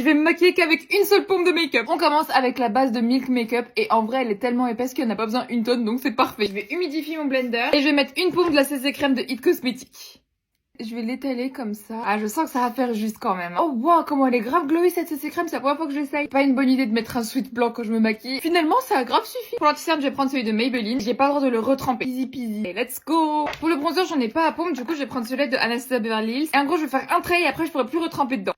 Je vais me maquiller qu'avec une seule pompe de make-up. On commence avec la base de Milk Makeup et en vrai elle est tellement épaisse qu'elle n'a pas besoin d'une tonne donc c'est parfait. Je vais humidifier mon blender et je vais mettre une pompe de la CC crème de It Cosmetics. Je vais l'étaler comme ça. Ah, je sens que ça va faire juste quand même. Oh wow, comment elle est grave glowy cette CC crème, c'est la première fois que je l'essaye. Pas une bonne idée de mettre un sweat blanc quand je me maquille. Finalement, ça a grave suffi. Pour l'anti-cerne, je vais prendre celui de Maybelline. J'ai pas le droit de le retremper. Easy peasy. Et let's go. Pour le bronzer, j'en ai pas à pompe, du coup, je vais prendre celui de Anastasia Beverly Hills. Et en gros, je vais faire un trait et après, je pourrai plus retremper dedans.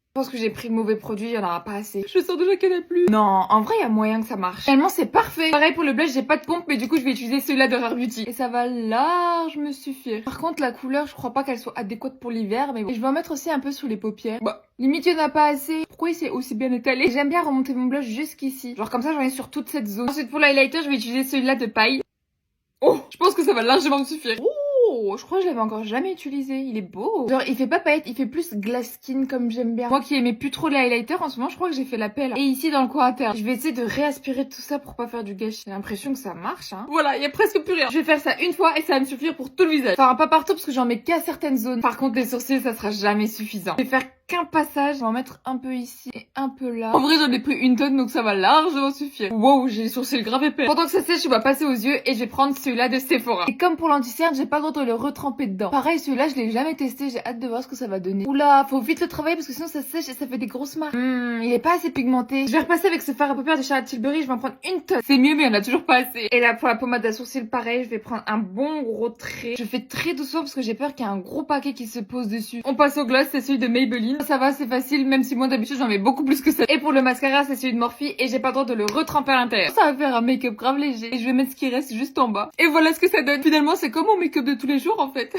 Je pense que j'ai pris le mauvais produit, il y en aura pas assez. Je sens déjà qu'il y en a plus. Non, en vrai, il y a moyen que ça marche. Tellement c'est parfait. Pareil pour le blush, j'ai pas de pompe, mais du coup, je vais utiliser celui-là de Rare Beauty. Et ça va large me suffire. Par contre, la couleur, je crois pas qu'elle soit adéquate pour l'hiver, mais bon. Et je vais en mettre aussi un peu sous les paupières. Bah, limite, il y en a pas assez. Pourquoi il s'est aussi bien étalé? J'aime bien remonter mon blush jusqu'ici. Genre comme ça, j'en ai sur toute cette zone. Ensuite, pour l'highlighter, je vais utiliser celui-là de paille. Oh, je pense que ça va largement me suffire. Oh, je crois que je l'avais encore jamais utilisé. Il est beau. Genre, il fait pas paillette, il fait plus glass skin comme j'aime bien. Moi qui aimais plus trop les highlighters, en ce moment, je crois que j'ai fait l'appel. Et ici, dans le coin interne, je vais essayer de réaspirer tout ça pour pas faire du gâchis. J'ai l'impression que ça marche, hein. Voilà, il y a presque plus rien. Je vais faire ça une fois et ça va me suffire pour tout le visage. Enfin, pas partout parce que j'en mets qu'à certaines zones. Par contre, les sourcils, ça sera jamais suffisant. Je vais faire qu'un passage. Je vais en mettre un peu ici et un peu là. En vrai, j'en ai pris une tonne, donc ça va largement suffire. Wow, j'ai les sourcils grave épais. Pendant que ça sèche, je vais passer aux yeux et je vais prendre celui-là de Sephora. Et comme pour l'anti-cerne, j'ai pas le droit de le retremper dedans. Pareil, celui-là, je l'ai jamais testé. J'ai hâte de voir ce que ça va donner. Oula, faut vite le travailler parce que sinon ça sèche et ça fait des grosses marques. Il est pas assez pigmenté. Je vais repasser avec ce fard à paupières de Charlotte Tilbury. Je vais en prendre une tonne. C'est mieux, mais il y en a toujours pas assez. Et là, pour la pommade à sourcils, pareil, je vais prendre un bon gros trait. Je fais très doucement parce que j'ai peur qu'il y ait un gros paquet qui se pose dessus. On passe au gloss, c'est celui de Maybelline. Ça va, c'est facile, même si moi d'habitude j'en mets beaucoup plus que ça. Et pour le mascara, c'est celui de Morphe et j'ai pas le droit de le retremper à l'intérieur. Ça va faire un make-up grave léger. Et je vais mettre ce qui reste juste en bas. Et voilà ce que ça donne. Finalement, c'est comme mon make-up de tous les jours en fait.